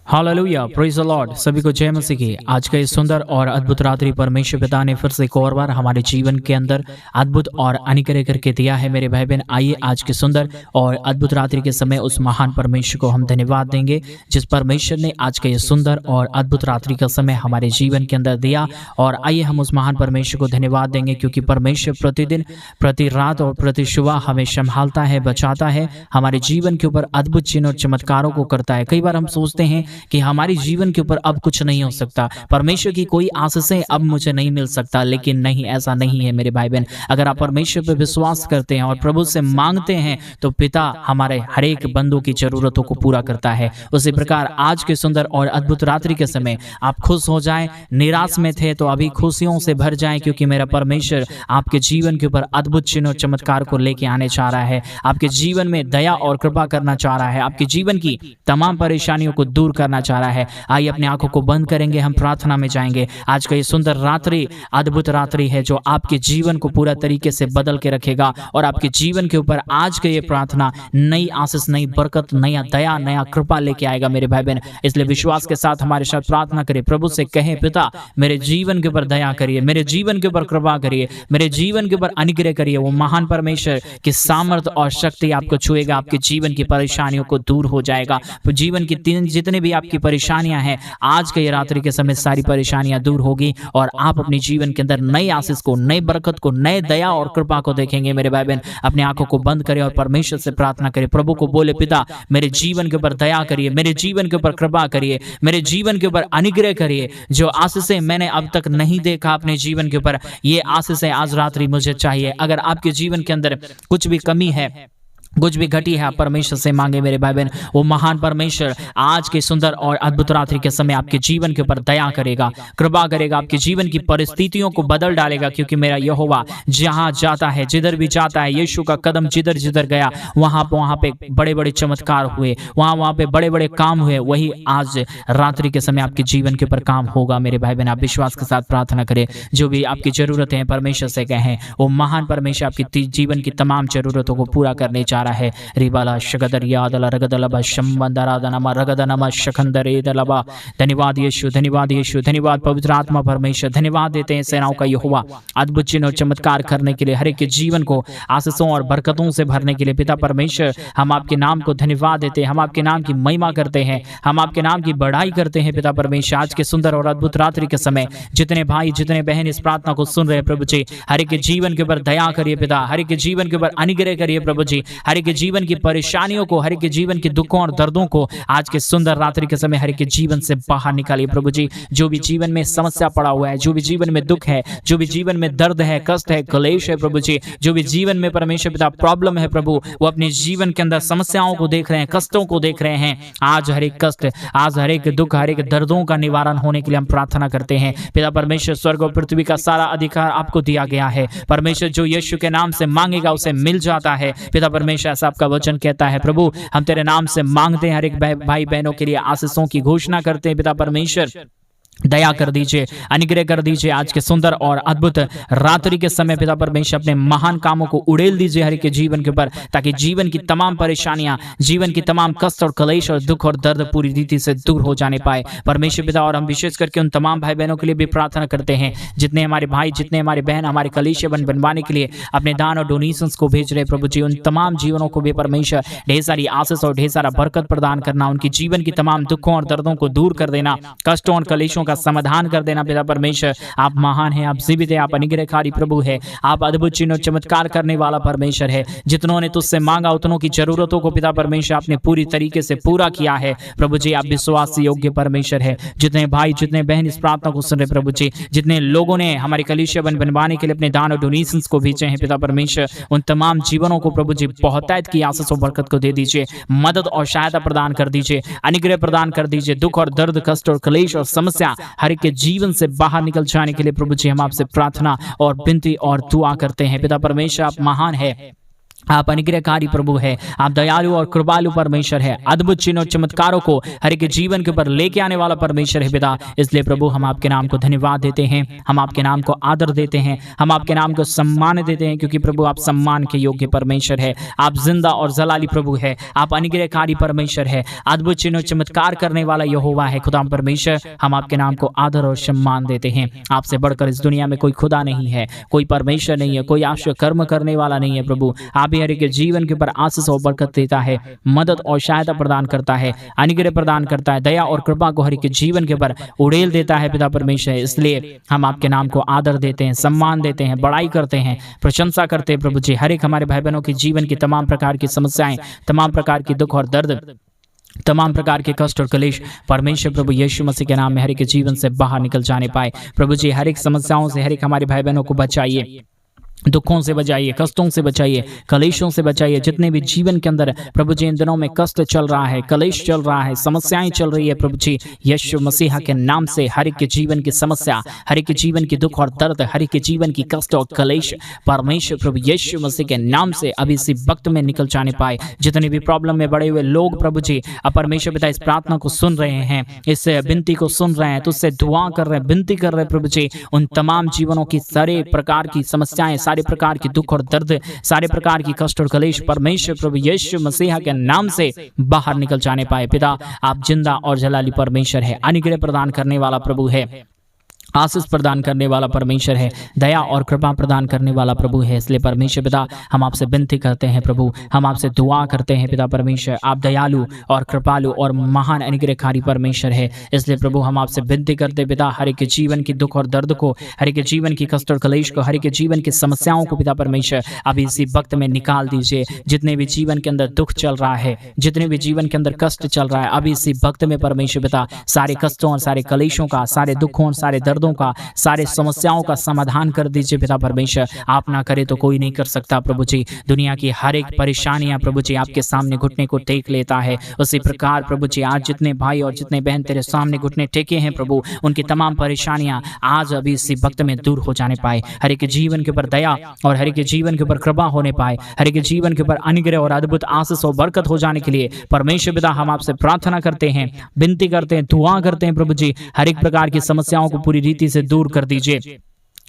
Hallelujah, praise the Lord. सभी को जय मसीह की। आज का ये सुंदर और अद्भुत रात्रि परमेश्वर पिता ने फिर से एक और बार हमारे जीवन के अंदर अद्भुत और अनुग्रह करके दिया है। मेरे भाई बहन, आइए आज के सुंदर और अद्भुत रात्रि के समय उस महान परमेश्वर को हम धन्यवाद देंगे, जिस परमेश्वर ने आज का ये सुंदर और अद्भुत रात्रि का समय हमारे जीवन के अंदर दिया। और आइए हम उस महान परमेश्वर को धन्यवाद देंगे, क्योंकि परमेश्वर प्रतिदिन, प्रति रात और प्रति सुबह हमें संभालता है, बचाता है, हमारे जीवन के ऊपर अद्भुत चिन्ह और चमत्कारों को करता है। कई बार हम सोचते हैं कि हमारे जीवन के ऊपर अब कुछ नहीं हो सकता, परमेश्वर की कोई आशीषें अब मुझे नहीं मिल सकता, लेकिन नहीं, ऐसा नहीं है मेरे भाई बहन। अगर आप परमेश्वर पर विश्वास करते हैं और प्रभु से मांगते हैं तो पिता हमारे हर एक बंदों की जरूरतों को पूरा करता है। उसी प्रकार आज के सुंदर और अद्भुत रात्रि के समय आप खुश हो जाएं। निराश में थे तो अभी खुशियों से भर जाएं, क्योंकि मेरा परमेश्वर आपके जीवन के ऊपर अद्भुत चिन्ह और चमत्कार को लेके आने चाह रहा है। आपके जीवन में दया और कृपा करना चाह रहा है, आपके जीवन की तमाम परेशानियों को दूर करना चाह रहा है। आइए अपनी आंखों को बंद करेंगे, हम प्रार्थना में जाएंगे। आज का ये सुंदर रात्रि अद्भुत रात्रि है, जो आपके जीवन को पूरा तरीके से बदल के रखेगा और आपके जीवन के ऊपर आज का ये प्रार्थना नई आशीष, नई बरकत, नया दया, नया कृपा लेके आएगा मेरे भाई बहन। इसलिए विश्वास के साथ हमारे साथ प्रार्थना करिए, प्रभु से कहें, पिता मेरे जीवन के ऊपर दया करिए, मेरे जीवन के ऊपर कृपा करिए, मेरे जीवन के ऊपर अनुग्रह करिए। वो महान परमेश्वर की सामर्थ और शक्ति आपको छुएगा, आपके जीवन की परेशानियों को दूर हो जाएगा। तो जीवन की जितने भी आपकी परेशानियां हैं, आज के ये रात्रि के समय सारी परेशानियां दूर होगी और आप अपने जीवन के अंदर नई आशीष को, नई बरकत को, नए दया और कृपा को देखेंगे मेरे भाई बहन। अपने आंखों को बंद करें और परमेश्वर से प्रार्थना करें। प्रभु को बोले, पिता मेरे जीवन के ऊपर दया करिए, मेरे जीवन के ऊपर कृपा करिए, मेरे जीवन के ऊपर अनुग्रह करिए। जो आशीषें मैंने अब तक नहीं देखा अपने जीवन के ऊपर, ये आशीषें आज रात्रि मुझे चाहिए। अगर आपके जीवन के अंदर कुछ भी कमी है, कुछ भी घटी है, आप परमेश्वर से मांगे मेरे भाई बहन। वो महान परमेश्वर आज के सुंदर और अद्भुत रात्रि के समय आपके जीवन के ऊपर दया करेगा, कृपा करेगा, आपके जीवन की परिस्थितियों को बदल डालेगा। क्योंकि मेरा यहोवा जहां जाता है, जिधर भी जाता है, यीशु का कदम जिधर जिधर गया, वहां पे बड़े बड़े चमत्कार हुए, वहां पे बड़े बड़े काम हुए। वही आज रात्रि के समय आपके जीवन के ऊपर काम होगा मेरे भाई बहन। आप विश्वास के साथ प्रार्थना करें। जो भी आपकी जरूरतें हैं, परमेश्वर से कहें। वो महान परमेश्वर आपकी जीवन की तमाम जरूरतों को पूरा करने चाह है। रिबाला शगदरियादला रगदलबा शंबंदरादनमा रगदनमा शखंदरेदलबा। धन्यवाद यीशु, धन्यवाद यीशु, धन्यवाद पवित्र आत्मा परमेश्वर। धन्यवाद देते हैं सेनाओं का यहोवा, अद्भुत चिन्ह और चमत्कार करने के लिए, हर एक के जीवन को आशीषों और बरकतों से भरने के लिए। पिता परमेश्वर, हम आपके नाम को धन्यवाद देते हैं, हम आपके नाम की महिमा करते हैं, हम आपके नाम की बढ़ाई करते हैं। पिता परमेश्वर, आज के सुंदर और अद्भुत रात्रि के समय जितने भाई, जितने बहन इस प्रार्थना को सुन रहे हैं, प्रभु जी हर एक के जीवन के ऊपर दया करिए पिता, हर एक के जीवन के ऊपर अनुग्रह करिए प्रभु जी, हर एक के जीवन की परेशानियों को, हर एक के जीवन के दुखों और दर्दों को आज के सुंदर रात्रि के समय हर एक के जीवन से बाहर निकालिए प्रभु जी। जो भी जीवन में समस्या पड़ा हुआ है, जो भी जीवन में दुख है, जो भी जीवन में दर्द है, कष्ट है, क्लेश है प्रभु जी, जो भी जीवन में परमेश्वर पिता प्रॉब्लम है प्रभु, वो अपने जीवन के अंदर समस्याओं को देख रहे हैं, कष्टों को देख रहे हैं, आज हर एक कष्ट, आज हर एक दुख, हर एक दर्दों का निवारण होने के लिए हम प्रार्थना करते हैं। पिता परमेश्वर, स्वर्ग और पृथ्वी का सारा अधिकार आपको दिया गया है परमेश्वर। जो यीशु के नाम से मांगेगा उसे मिल जाता है पिता परमेश्वर, ऐसा आपका वचन कहता है। प्रभु हम तेरे नाम से मांगते हैं, हर एक भाई बहनों के लिए आशीषों की घोषणा करते हैं। पिता परमेश्वर, दया कर दीजिए, अनुग्रह कर दीजिए। आज के सुंदर और अद्भुत रात्रि के समय पिता परमेश्वर, अपने महान कामों को उड़ेल दीजिए हर एक के जीवन के ऊपर, ताकि जीवन की तमाम परेशानियां, जीवन की तमाम कष्ट और क्लेश और दुख और दर्द पूरी रीति से दूर हो जाने पाए परमेश्वर पिता। और हम विशेष करके उन तमाम भाई बहनों के लिए भी प्रार्थना करते हैं, जितने हमारे भाई, जितने हमारे बहन हमारे कलीसिया बनवाने के लिए अपने दान और डोनेशंस को भेज रहे प्रभु जी, उन तमाम जीवनों को भी परमेश्वर ढेर सारी आशीष और ढेर सारा बरकत प्रदान करना, उनकी जीवन की तमाम दुखों और दर्दों को दूर कर देना, कष्टों और कलेशों का समाधान कर देना। पिता परमेश्वर, आप महान हैं, आप जीवित हैं, आप अनुग्रहकारी प्रभु है, आप अद्भुत चिन्ह और चमत्कार करने वाला परमेश्वर है। जितनों ने तुझसे मांगा उतनों की जरूरतों को पिता परमेश्वर आपने पूरी तरीके से पूरा किया है प्रभु जी। आप विश्वास योग्य परमेश्वर है। जितने भाई, जितने बहन इस प्रार्थना को सुन रहे प्रभु जी, जितने लोगों ने हमारे कलीसिया बनवाने के लिए अपने दान और डोनेशंस को भेजे हैं पिता परमेश्वर, उन तमाम जीवनों को प्रभु जी बहुतायत की आशीष और बरकत को दे दीजिए, मदद और सहायता प्रदान कर दीजिए, अनुग्रह प्रदान कर दीजिए। दुख और दर्द, कष्ट और क्लेश और समस्या हर एक के जीवन से बाहर निकल जाने के लिए प्रभु जी हम आपसे प्रार्थना और विनती और दुआ करते हैं। पिता परमेश्वर, आप महान है, आप अनुग्रहकारी प्रभु है, आप दयालु और कृपालु परमेश्वर है, अद्भुत चिन्ह और चमत्कारों को हर एक जीवन के ऊपर लेके आने वाला परमेश्वर है पिता। इसलिए प्रभु हम आपके नाम को धन्यवाद देते हैं, हम आपके नाम को आदर देते हैं, हम आपके नाम को सम्मान देते हैं, क्योंकि प्रभु आप सम्मान के योग्य परमेश्वर है। आप जिंदा और जलाली प्रभु है, आप अनुग्रहकारी परमेश्वर है, अद्भुत चिन्ह और चमत्कार करने वाला यहोवा है। खुदा परमेश्वर, हम आपके नाम को आदर और सम्मान देते हैं। आपसे बढ़कर इस दुनिया में कोई खुदा नहीं है, कोई परमेश्वर नहीं है, कोई आश्चर्य कर्म करने वाला नहीं है। प्रभु आप हर एक जीवन के ऊपर आशीष और बरकत देता है, मदद और सहायता प्रदान करता है, अनुग्रह प्रदान करता है, दया और कृपा को हर एक जीवन के ऊपर उड़ेल देता है पिता परमेश्वर। इसलिए हम आपके नाम को आदर देते हैं, सम्मान देते हैं, बड़ाई करते हैं, प्रशंसा करते हैं प्रभु जी। हर एक हमारे भाई बहनों के जीवन की तमाम प्रकार की समस्याएं, तमाम प्रकार की दुख और दर्द, तमाम प्रकार के कष्ट और कलेश परमेश्वर प्रभु यीशु मसीह के नाम में हर एक जीवन से बाहर निकल जाने पाए। प्रभु जी हर एक समस्याओं से हर एक हमारे भाई बहनों को बचाइए, दुखों से बचाइए, कष्टों से बचाइए, कलेशों से बचाइए। जितने भी जीवन के अंदर प्रभु जी इन दिनों में कष्ट चल रहा है, कलेश चल रहा है, समस्याएं चल रही है, प्रभु जी यीशु मसीह के नाम से हर एक के जीवन की समस्या, हर एक के जीवन की दुख और दर्द, हर एक के जीवन की कष्ट और कलेश परमेश्वर प्रभु यीशु मसीह के नाम से अभी इसी वक्त में निकल जाने पाए। जितने भी प्रॉब्लम में बड़े हुए लोग प्रभु जी परमेश्वर पिता इस प्रार्थना को सुन रहे हैं, इस विनती को सुन रहे हैं, तो उससे दुआ कर रहे हैं, विनती कर रहे हैं प्रभु जी, उन तमाम जीवनों की सारे प्रकार की समस्याएं, सारे प्रकार की दुख और दर्द, सारे प्रकार की कष्ट और कलेश परमेश्वर प्रभु यीशु मसीह के नाम से बाहर निकल जाने पाए। पिता आप जिंदा और जलाली परमेश्वर है, अनुग्रह प्रदान करने वाला प्रभु है, आशीष प्रदान करने वाला परमेश्वर है, दया और कृपा प्रदान करने वाला प्रभु है। इसलिए परमेश्वर पिता हम आपसे विनती करते हैं प्रभु, हम आपसे दुआ करते हैं पिता परमेश्वर, आप दयालु और कृपालु और महान अनुग्रहकारी परमेश्वर है। इसलिए प्रभु हम आपसे विनती करते पिता, हर एक जीवन की दुख और दर्द को, हर एक जीवन की कष्ट और कलेश को, हर एक जीवन की समस्याओं को पिता परमेश्वर अभी इसी वक्त में निकाल दीजिए। जितने भी जीवन के अंदर दुख चल रहा है, जितने भी जीवन के अंदर कष्ट चल रहा है, अभी इसी वक्त में परमेश्वर पिता सारे कष्टों और सारे कलेशों का, सारे दुखों और सारे दर्दों का, सारे समस्याओं का समाधान कर दीजिए पिता परमेश्वर। आप ना करे तो कोई नहीं कर सकता प्रभु जी। दुनिया की हर एक परेशानियां प्रभु जी आपके सामने घुटने को टेक लेता है। उसी प्रकार प्रभु जी आज जितने भाई और जितने बहन तेरे सामने घुटने टेके हैं प्रभु, उनकी तमाम परेशानियां आज अभी इसी वक्त में दूर हो जाने पाए। हर एक जीवन के ऊपर दया और हर एक जीवन के ऊपर कृपा होने पाए, हर एक जीवन के ऊपर अनुग्रह और अद्भुत आशीष और बरकत हो जाने के लिए परमेश्वर पिता हम आपसे प्रार्थना करते हैं, विनती करते हैं, दुआ करते हैं प्रभु जी। हर एक प्रकार की समस्याओं को पूरी रीति से दूर कर दीजिए,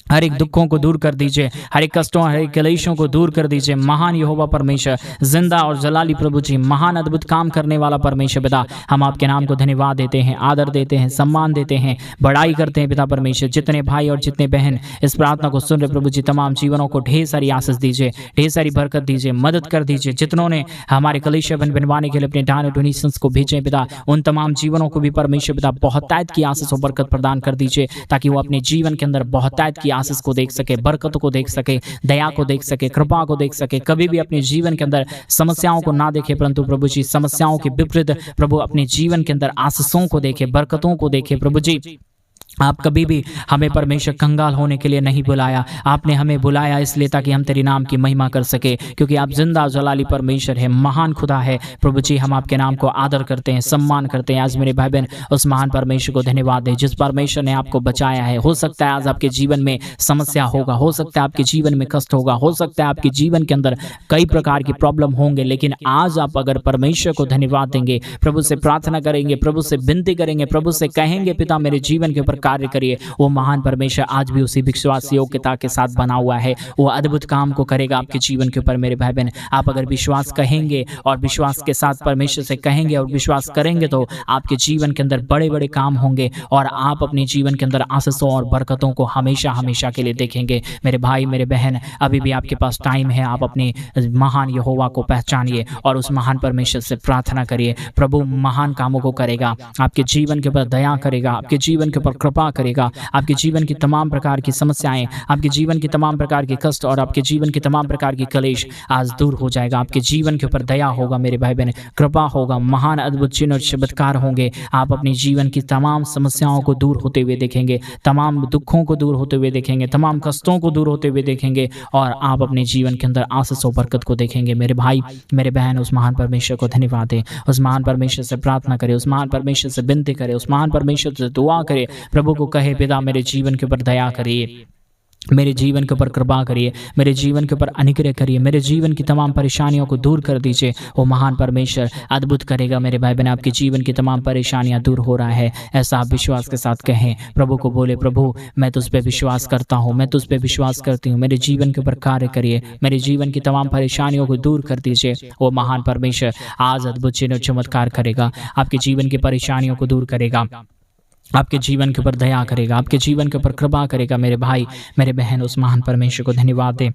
हर एक दुखों को दूर कर दीजिए, हर एक कष्टों, हर एक कलेशों को दूर कर दीजिए। महान यहोवा परमेश्वर, जिंदा और जलाली प्रभु जी, महान अद्भुत काम करने वाला परमेश्वर पिता हम आपके नाम को धन्यवाद देते हैं, आदर देते हैं, सम्मान देते हैं, बड़ाई करते हैं पिता परमेश्वर। जितने भाई और जितने बहन इस प्रार्थना को सुन रहे प्रभु जी, तमाम जीवनों को ढेर सारी आशीष दीजिए, ढेर सारी बरकत दीजिए, मदद कर दीजिए। जितनों ने हमारे कलेश बनवाने के लिए अपने दान डोनेशंस को भेजे पिता, उन तमाम जीवनों को भी परमेश्वर पिता बहुतायत की आशीष और बरकत प्रदान कर दीजिए, ताकि वो अपने जीवन के अंदर बहुतायत की आशीष को देख सके, बरकतों को देख सके, दया को देख सके, कृपा को देख सके। कभी भी अपने जीवन के अंदर समस्याओं को ना देखे, परंतु प्रभु जी समस्याओं के विपरीत प्रभु अपने जीवन के अंदर आशीषों को देखे, बरकतों को देखे। प्रभु जी आप कभी भी हमें परमेश्वर कंगाल होने के लिए नहीं बुलाया, आपने हमें बुलाया इसलिए ताकि हम तेरे नाम की महिमा कर सके, क्योंकि आप जिंदा जलाली परमेश्वर है, महान खुदा है। प्रभु जी हम आपके नाम को आदर करते हैं, सम्मान करते हैं। आज मेरे भाई बहन उस महान परमेश्वर को धन्यवाद दें जिस परमेश्वर ने आपको बचाया है। हो सकता है आज आपके जीवन में समस्या होगा, हो सकता है आपके जीवन में कष्ट होगा, हो सकता है आपके जीवन के अंदर कई प्रकार की प्रॉब्लम होंगे, लेकिन आज आप अगर परमेश्वर को धन्यवाद देंगे, प्रभु से प्रार्थना करेंगे, प्रभु से विनती करेंगे, प्रभु से कहेंगे पिता मेरे जीवन के ऊपर कार्य करिए, वो महान परमेश्वर आज भी उसी विश्वास योग्यता के साथ बना हुआ है, वो अद्भुत काम को करेगा आपके जीवन के ऊपर। मेरे भाई बहन आप अगर विश्वास कहेंगे और विश्वास के साथ परमेश्वर से कहेंगे और विश्वास करेंगे तो आपके जीवन के अंदर बड़े बड़े काम होंगे और आप अपने जीवन के अंदर आशीषों और बरकतों को हमेशा हमेशा के लिए देखेंगे। मेरे भाई मेरे बहन अभी भी आपके पास टाइम है, आप अपने महान यहोवा को पहचानिए और उस महान परमेश्वर से प्रार्थना करिए। प्रभु महान कामों को करेगा, आपके जीवन के ऊपर दया करेगा, आपके जीवन के ऊपर कृपा करेगा, आपके जीवन की तमाम प्रकार की समस्याएं, आपके जीवन की तमाम प्रकार के कष्ट और आपके जीवन की तमाम प्रकार की कलेश आज दूर हो जाएगा। आपके जीवन के ऊपर दया होगा मेरे भाई बहन, कृपा होगा, महान अद्भुत चिन्ह और चमत्कार होंगे। आप अपने जीवन की तमाम समस्याओं को दूर होते हुए देखेंगे, तमाम दुखों को दूर होते हुए देखेंगे, तमाम कष्टों को दूर होते हुए देखेंगे और आप अपने जीवन के अंदर आशीष और बरकत को देखेंगे। मेरे भाई मेरे बहन उस महान परमेश्वर को धन्यवाद दें, उस महान परमेश्वर से प्रार्थना करें, उस महान परमेश्वर से विनती करें, उस महान परमेश्वर से दुआ करें, प्रभु को कहे पिता मेरे जीवन के ऊपर दया करिए, मेरे जीवन के ऊपर कृपा करिए, मेरे जीवन के ऊपर अनुग्रह करिए, मेरे जीवन की तमाम परेशानियों को दूर कर दीजिए। वो महान परमेश्वर अद्भुत करेगा मेरे भाई बहन, आपकी जीवन की तमाम परेशानियां दूर हो रहा है, ऐसा आप विश्वास के साथ कहें। प्रभु को बोले, प्रभु मैं तुझ पे विश्वास करता हूँ, मैं तुझ पे विश्वास करती हूँ, मेरे जीवन के ऊपर कार्य करिए, मेरे जीवन की तमाम परेशानियों को दूर कर दीजिए। वो महान परमेश्वर आज अद्भुत चिन्ह चमत्कार करेगा, आपके जीवन की परेशानियों को दूर करेगा, आपके जीवन के ऊपर दया करेगा, आपके जीवन के ऊपर कृपा करेगा। मेरे भाई मेरे बहन, उस महान परमेश्वर को धन्यवाद दें।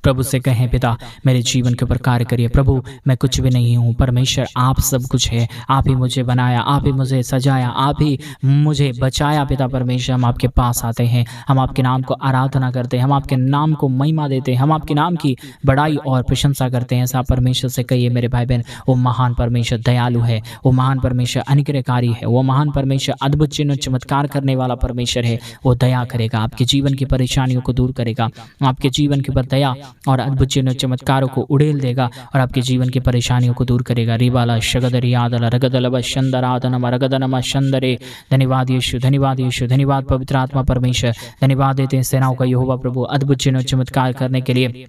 प्रभु से कहें, पिता मेरे जीवन के ऊपर कार्य करिए। प्रभु मैं कुछ भी नहीं हूँ, परमेश्वर आप सब कुछ है, आप ही मुझे बनाया, आप ही मुझे सजाया, आप ही मुझे बचाया। पिता परमेश्वर हम आपके पास आते हैं, हम आपके नाम को आराधना करते हैं, हम आपके नाम को महिमा देते हैं, हम आपके नाम की बड़ाई और प्रशंसा करते हैं। ऐसा परमेश्वर से कहिए मेरे भाई बहन, वो महान परमेश्वर दयालु है, वो महान परमेश्वर अनुग्रहकारी है, वो महान परमेश्वर अद्भुत चिन्ह चमत्कार करने वाला परमेश्वर है। वो दया करेगा, आपके जीवन की परेशानियों को दूर करेगा, आपके जीवन के ऊपर दया और अद्भुत चिन्ह चमत्कारों को उड़ेल देगा और आपके जीवन की परेशानियों को दूर करेगा। रिबाला शगदरियादला रगदलव शंदरादनम रगदनम शंदरे। धन्यवाद यीशु, धन्यवाद यीशु, धन्यवाद पवित्र आत्मा परमेश्वर, धन्यवाद देते हैं सेनाओं का यहोवा प्रभु, अद्भुत चिन्ह चमत्कार करने के लिए,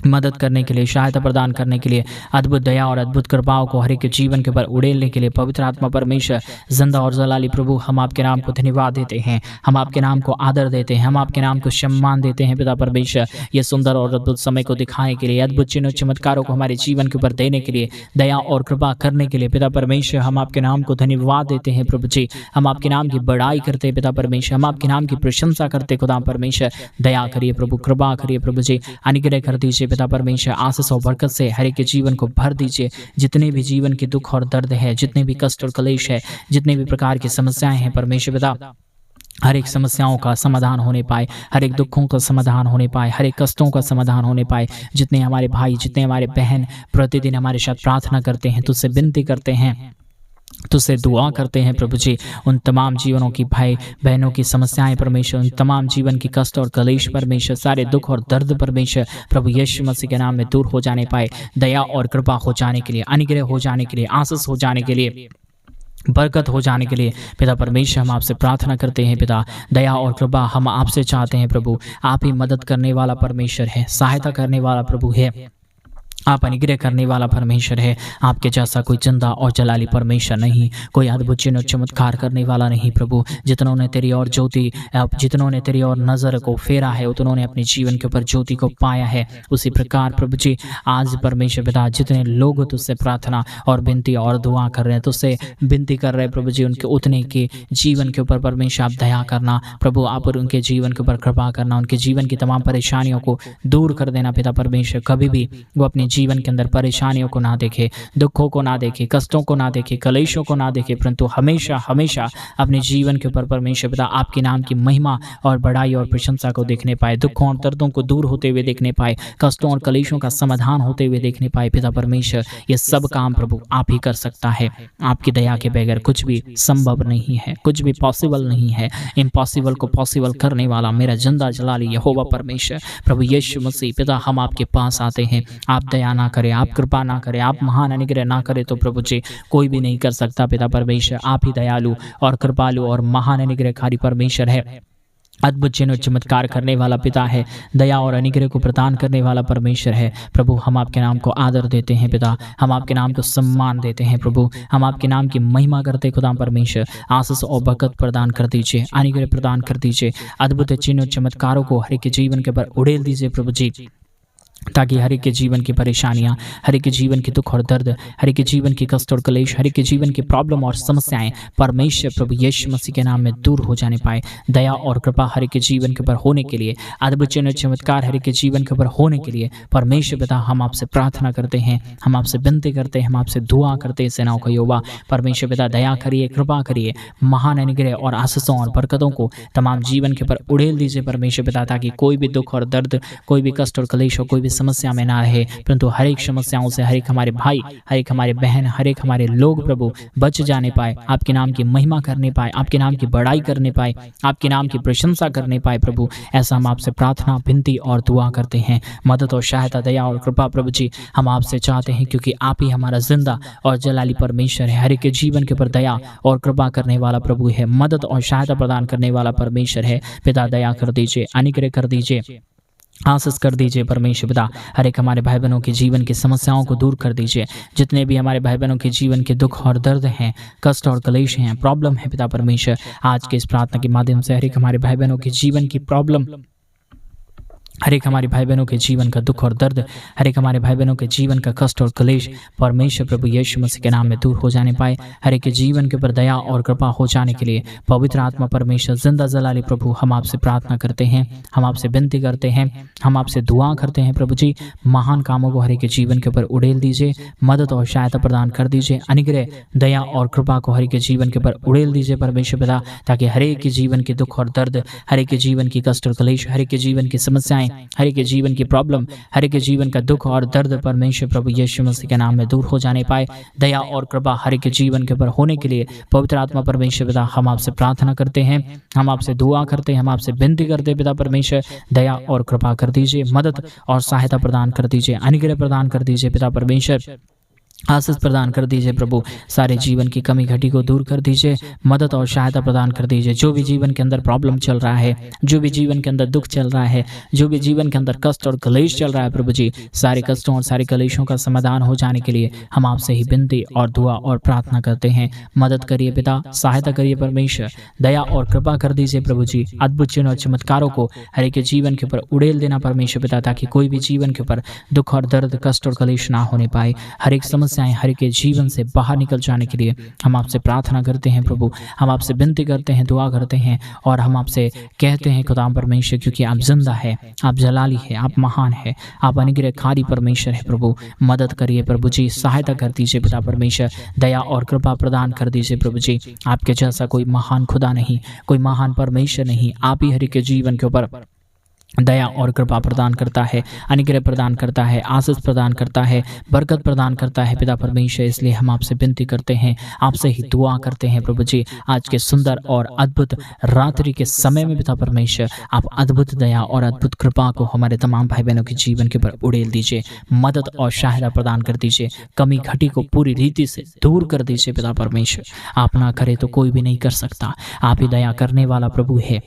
मदद करने के लिए, सहायता प्रदान करने के लिए, अद्भुत दया और अद्भुत कृपाओं को हर एक के जीवन के ऊपर उड़ेलने के लिए पवित्र आत्मा परमेश्वर जिंदा और जलाली प्रभु, हम आपके नाम को धन्यवाद देते हैं, हम आपके नाम को आदर देते हैं, हम आपके नाम को सम्मान देते हैं। पिता परमेश्वर ये सुंदर और अद्भुत समय को दिखाने के लिए, अद्भुत चिन्ह चमत्कारों को हमारे जीवन के ऊपर देने के लिए, दया और कृपा करने के लिए पिता परमेश्वर हम आपके नाम को धन्यवाद देते हैं। प्रभु जी हम आपके नाम की बड़ाई करते हैं पिता परमेश्वर, हम आपके नाम की प्रशंसा करते खुदा परमेश्वर। दया करिए प्रभु, कृपा करिए प्रभु जी, अनुग्रह कर दीजिए पिता परमेश्वर, आशीष और बरकत से हर एक के जीवन को भर दीजिए। जितने भी जीवन के दुख और दर्द है, जितने भी कष्ट और क्लेश है, जितने भी प्रकार की समस्याएं हैं परमेश्वर पिता, हर एक समस्याओं का समाधान होने पाए, हर एक दुखों का समाधान होने पाए, हर एक कष्टों का समाधान होने पाए। जितने हमारे भाई, जितने हमारे बहन प्रतिदिन हमारे साथ प्रार्थना करते हैं, तुझसे विनती करते हैं, तुझसे दुआ करते हैं प्रभु जी, उन तमाम जीवनों की भाई बहनों की समस्याएं परमेश्वर, उन तमाम जीवन की कष्ट और कलेश परमेश्वर, सारे दुख और दर्द परमेश्वर प्रभु यीशु मसीह के नाम में दूर हो जाने पाए। दया और कृपा हो जाने के लिए, अनुग्रह हो जाने के लिए, आशीष हो जाने के लिए, बरकत हो जाने के लिए पिता परमेश्वर हम आपसे प्रार्थना करते हैं। पिता दया और कृपा हम आपसे चाहते हैं प्रभु, आप ही मदद करने वाला परमेश्वर है, सहायता करने वाला प्रभु है, आप अनुग्रह करने वाला परमेश्वर है। आपके जैसा कोई जिंदा और जलाली परमेश्वर नहीं, कोई अद्भुत चिन्ह चमत्कार करने वाला नहीं प्रभु। जितनों ने तेरी और ज्योति, जितनों ने तेरी और नज़र को फेरा है, उतनों ने अपने जीवन के ऊपर ज्योति को पाया है। उसी प्रकार प्रभु जी आज परमेश्वर पिता जितने लोग तुझसे प्रार्थना और विनती और दुआ कर रहे हैं, तुझसे विनती कर रहे हैं प्रभु जी, उनके उतने के जीवन के ऊपर परमेश्वर आप दया करना प्रभु, आप उनके जीवन के ऊपर कृपा करना, उनके जीवन की तमाम परेशानियों को दूर कर देना पिता परमेश्वर। कभी भी वो अपने जीवन के अंदर परेशानियों को ना देखे, दुखों को ना देखे, कष्टों को ना देखे, कलेशों को ना देखे, परंतु हमेशा हमेशा अपने जीवन के ऊपर परमेश्वर पिता आपके नाम की महिमा और बड़ाई और प्रशंसा को देखने पाए, दुखों और दर्दों को दूर होते हुए देखने पाए, कष्टों और कलेशों का समाधान होते हुए देखने पाए। पिता परमेश्वर ये सब काम प्रभु आप ही कर सकता है, आपकी दया के बगैर कुछ भी संभव नहीं है, कुछ भी पॉसिबल नहीं है। इम्पॉसिबल को पॉसिबल करने वाला मेरा जिंदा जलाली यहोवा परमेश्वर प्रभु यीशु मसीह पिता, हम आपके पास आते हैं। आप दया ना करें, आप कृपा ना करें, आप महान अनुग्रह ना करें तो प्रभु जी कोई भी नहीं कर सकता। पिता परमेश्वर आप ही दयालु और कृपालु और महान अनुग्रहकारी परमेश्वर है, अद्भुत चिन्ह चमत्कार करने वाला पिता है, दया और अनुग्रह को प्रदान करने वाला परमेश्वर है। प्रभु हम आपके नाम को आदर देते हैं पिता, हम आपके नाम को सम्मान देते हैं प्रभु, हम आपके नाम की महिमा करते खुदा परमेश्वर। आशीष और बरकत प्रदान कर दीजिए, अनुग्रह प्रदान कर दीजिए, अद्भुत चिन्ह चमत्कारों को हर एक के जीवन के ऊपर उड़ेल दीजिए प्रभु जी, ताकि हर एक के जीवन की परेशानियां, हर एक के जीवन की दुख और दर्द, हर एक के जीवन की कष्ट और क्लेश, हर एक के जीवन की प्रॉब्लम और समस्याएं परमेश्वर प्रभु यीशु मसीह के नाम में दूर हो जाने पाए। दया और कृपा हर एक के जीवन के ऊपर होने के लिए, अद्भुत चिन्ह चमत्कार हर एक के जीवन के ऊपर होने के लिए परमेश्वर पिता हम आपसे प्रार्थना करते हैं, हम आपसे विनती करते हैं, हम आपसे दुआ करते हैं। सेनाओं का यहोवा परमेश्वर पिता दया करिए, कृपा करिए, महान अनुग्रह और आशीषों और बरकतों को तमाम जीवन के ऊपर उड़ेल दीजिए परमेश्वर पिता, ताकि कोई भी दुख और दर्द, कोई भी कष्ट और क्लेश और कोई भी समस्या में ना रहे, परंतु हर एक समस्याओं से हर एक हमारे भाई, हर एक हमारे बहन, हर एक हमारे लोग प्रभु बच जाने पाए, आपके नाम की महिमा करने पाए, आपके नाम की बड़ाई करने पाए, आपके नाम की प्रशंसा करने पाए प्रभु। ऐसा हम आपसे प्रार्थना, विनती और दुआ करते हैं। मदद और सहायता, दया और कृपा प्रभु जी हम आपसे चाहते हैं, क्योंकि आप ही हमारा जिंदा और जलाली परमेश्वर है। हर एक के जीवन के ऊपर दया और कृपा करने वाला प्रभु है, मदद और सहायता प्रदान करने वाला परमेश्वर है। पिता दया कर दीजिए, अनुग्रह कर दीजिए, आशीष कर दीजिए परमेश्वर पिता। हर एक हमारे भाई बहनों के जीवन की समस्याओं को दूर कर दीजिए। जितने भी हमारे भाई बहनों के जीवन के दुख और दर्द हैं, कष्ट और क्लेश हैं, प्रॉब्लम है पिता परमेश्वर, आज के इस प्रार्थना के माध्यम से हर एक हमारे भाई बहनों के जीवन की प्रॉब्लम, हर एक हमारे भाई बहनों के जीवन का दुख और दर्द, हर एक हमारे भाई बहनों के जीवन का कष्ट और क्लेश परमेश्वर प्रभु यीशु मसीह के नाम में दूर हो जाने पाए। हर एक के जीवन के ऊपर दया और कृपा हो जाने के लिए पवित्र आत्मा परमेश्वर जिंदा जलाली प्रभु हम आपसे प्रार्थना करते हैं, हम आपसे विनती करते हैं, हम आपसे दुआ करते हैं प्रभु जी। महान कामों को हर एक के जीवन के ऊपर उड़ेल दीजिए, मदद और सहायता प्रदान कर दीजिए, अनुग्रह, दया और कृपा को हर एक के जीवन के ऊपर उड़ेल दीजिए परमेश्वर पिता, ताकि हर एक के जीवन के दुख और दर्द, हर एक के जीवन की कष्ट और क्लेश, हर एक के जीवन की समस्याएं, हर एक के जीवन की प्रॉब्लम, हर एक के जीवन का दुख और दर्द परमेश्वर प्रभु यीशु मसीह के नाम में दूर हो जाने पाए। दया और कृपा हर एक के जीवन के ऊपर होने के लिए पवित्र आत्मा परमेश्वर पिता हम आपसे प्रार्थना करते हैं, हम आपसे दुआ करते हैं, हम आपसे विनती करते हैं पिता परमेश्वर। दया और कृपा कर दीजिए, मदद और सहायता प्रदान कर दीजिए, अनुग्रह प्रदान कर दीजिए पिता परमेश्वर, आशीष प्रदान कर दीजिए प्रभु। सारे जीवन की कमी घटी को दूर कर दीजिए, मदद और सहायता प्रदान कर दीजिए। जो भी जीवन के अंदर प्रॉब्लम चल रहा है, जो भी जीवन के अंदर दुख चल रहा है, जो भी जीवन के अंदर कष्ट और क्लेश चल रहा है प्रभु जी, सारे कष्टों और सारे क्लेशों का समाधान हो जाने के लिए हम आपसे ही विनती और दुआ और प्रार्थना करते हैं। मदद करिए पिता, सहायता करिए परमेश्वर, दया और कृपा कर दीजिए प्रभु जी। अद्भुत चिन्ह और चमत्कारों को हर एक के जीवन के ऊपर उड़ेल देना परमेश्वर पिता, ताकि कोई भी जीवन के ऊपर दुख और दर्द, कष्ट और क्लेश ना होने पाए। हर एक समस्याएं हर एक के जीवन से बाहर निकल जाने के लिए हम आपसे प्रार्थना करते हैं प्रभु, हम आपसे विनती करते हैं, दुआ करते हैं और हम आपसे कहते हैं खुदा परमेश्वर, क्योंकि आप जिंदा है, आप जलाली है, आप महान है, आप अनुग्रहकारी परमेश्वर है प्रभु। मदद करिए प्रभु जी, सहायता कर दीजिए पिता परमेश्वर, दया और कृपा प्रदान कर दीजिए प्रभु जी। आपके जैसा कोई महान खुदा नहीं, कोई महान परमेश्वर नहीं, आप ही हर एक के जीवन के ऊपर दया और कृपा प्रदान करता है, अनुग्रह प्रदान करता है, आशीष प्रदान करता है, बरकत प्रदान करता है पिता परमेश्वर। इसलिए हम आपसे विनती करते हैं, आपसे ही दुआ करते हैं प्रभु जी। आज के सुंदर और अद्भुत रात्रि के समय में पिता परमेश्वर, आप अद्भुत दया और अद्भुत कृपा को हमारे तमाम भाई बहनों के जीवन के ऊपर उड़ेल दीजिए, मदद और सहायता प्रदान कर दीजिए, कमी घटी को पूरी रीति से दूर कर दीजिए पिता परमेश्वर। आप ना करे तो कोई भी नहीं कर सकता, आप ही दया करने वाला प्रभु है,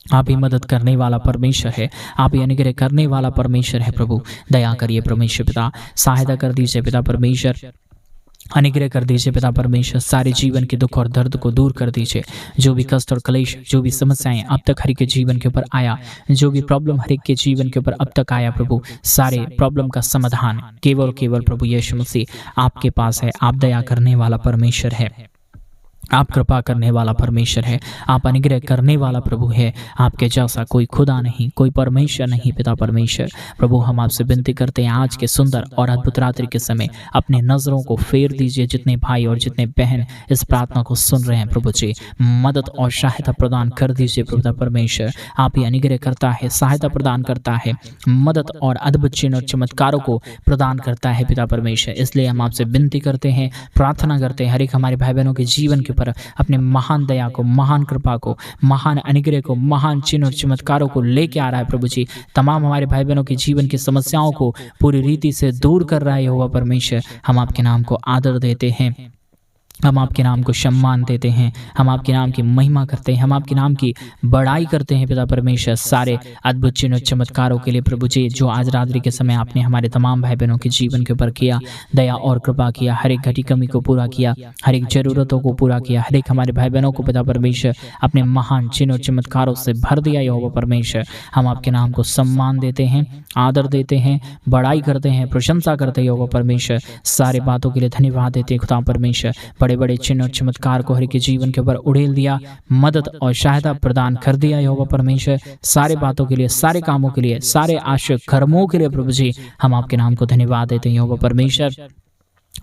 आप ही मदद करने वाला परमेश्वर है, आप ही अनुग्रह करने वाला परमेश्वर है प्रभु। दया करिए परमेश्वर पिता, सहायता कर दीजिए पिता परमेश्वर, अनुग्रह कर दीजिए पिता परमेश्वर। सारे जीवन के दुख और दर्द को दूर कर दीजिए। जो भी कष्ट और क्लेश, जो भी समस्याएं अब तक हर एक के जीवन के ऊपर आया, जो भी प्रॉब्लम हर एक के जीवन के ऊपर अब तक आया प्रभु, सारे प्रॉब्लम का समाधान केवल केवल प्रभु यीशु मसीह आपके पास है। आप दया करने वाला परमेश्वर है, आप कृपा करने वाला परमेश्वर है, आप अनुग्रह करने वाला प्रभु है। आपके जैसा कोई खुदा नहीं, कोई परमेश्वर नहीं पिता परमेश्वर। प्रभु हम आपसे विनती करते हैं, आज के सुंदर और अद्भुत रात्रि के समय अपने नजरों को फेर दीजिए। जितने भाई और जितने बहन इस प्रार्थना को सुन रहे हैं प्रभु जी, मदद और सहायता प्रदान कर दीजिए पिता परमेश्वर। आप ही अनुग्रह करता है, सहायता प्रदान करता है, मदद और अद्भुत चिन्ह और चमत्कारों को प्रदान करता है पिता परमेश्वर। इसलिए हम आपसे विनती करते हैं, प्रार्थना करते हैं, हर एक हमारे भाई बहनों के जीवन के पर अपने महान दया को, महान कृपा को, महान अनुग्रह को, महान चिन्ह और चमत्कारों को लेके आ रहा है प्रभु जी। तमाम हमारे भाई बहनों के जीवन की समस्याओं को पूरी रीति से दूर कर रहा है यहोवा परमेश्वर। हम आपके नाम को आदर देते हैं, हम आपके नाम को सम्मान देते हैं, हम आपके नाम की महिमा करते हैं, हम आपके नाम की बड़ाई करते हैं पिता परमेश्वर। सारे अद्भुत चिन्ह चमत्कारों के लिए प्रभु जी, जो आज रात्रि के समय आपने हमारे तमाम भाई बहनों के जीवन के ऊपर किया, दया और कृपा किया, हर एक घटी कमी को पूरा किया, हर एक जरूरतों को पूरा किया, हर एक हमारे भाई बहनों को पिता परमेश्वर अपने महान चिन्ह और चमत्कारों से भर दिया यहोवा परमेश्वर। हम आपके नाम को सम्मान देते हैं, आदर देते हैं, बड़ाई करते हैं, प्रशंसा करते हैं यहोवा परमेश्वर। सारे बातों के लिए धन्यवाद देते हैं खुदा परमेश्वर। बड़े बड़े चिन्ह और चमत्कार को हर एक के जीवन के ऊपर उड़ेल दिया, मदद और सहायता प्रदान कर दिया यहोवा परमेश्वर। सारे बातों के लिए, सारे कामों के लिए, सारे आश्चर्य कर्मों के लिए प्रभु जी हम आपके नाम को धन्यवाद देते हैं यहोवा परमेश्वर।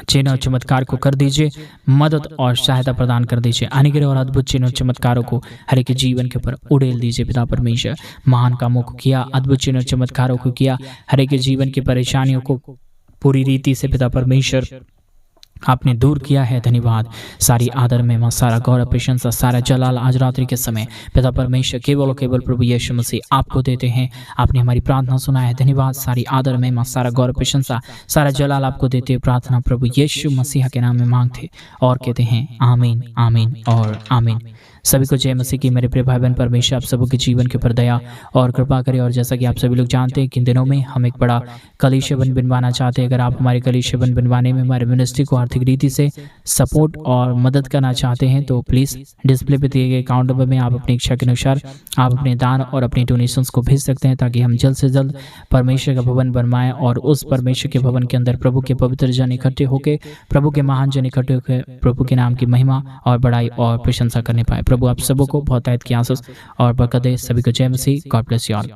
चिन्ह और चमत्कार को कर दीजिए, मदद और सहायता प्रदान कर दीजिए। अनुग्रह और अद्भुत चिन्ह और चमत्कारों को हर एक के जीवन के ऊपर उड़ेल दीजिए पिता परमेश्वर। महान कामों को किया, अद्भुत चिन्ह और चमत्कारों को किया, हर एक के जीवन की परेशानियों को पूरी रीति से पिता परमेश्वर आपने दूर किया है। धन्यवाद। सारी आदर महिमा, सारा गौरव, प्रशंसा, सारा जलाल आज रात्रि के समय पिता परमेश्वर केवल और केवल प्रभु यीशु मसीह आपको देते हैं। आपने हमारी प्रार्थना सुना है। धन्यवाद। सारी आदर महिमा, सारा गौरव, प्रशंसा, सारा जलाल आपको देते हुए प्रार्थना प्रभु यीशु मसीह के नाम में मांगते और कहते हैं आमीन, आमीन और आमीन। सभी को जय मसीह की। मेरे प्रिय भाई बहन, परमेश्वर आप सबों के जीवन के ऊपर दया और कृपा करे। और जैसा कि आप सभी लोग जानते हैं कि इन दिनों में हम एक बड़ा कलीसिया बनवाना चाहते हैं। अगर आप हमारे कलीसिया बनवाने में हमारे मिनिस्ट्री को आर्थिक रीति से सपोर्ट और मदद करना चाहते हैं तो प्लीज़ डिस्प्ले पे दिए गए अकाउंट नंबर में आप अपनी इच्छा के अनुसार आप अपने दान और अपनी डोनेशंस को भेज सकते हैं, ताकि हम जल्द से जल्द परमेश्वर का भवन बनवाएं और उस परमेश्वर के भवन के अंदर प्रभु के पवित्र जन इकट्ठे होकर, प्रभु के महान जन इकट्ठे होकर प्रभु के नाम की महिमा और बड़ाई और प्रशंसा करने पाए। प्रभु आप सबों को बहुत की आशीष और बरकत दे। सभी को जय मसीह। God bless you all.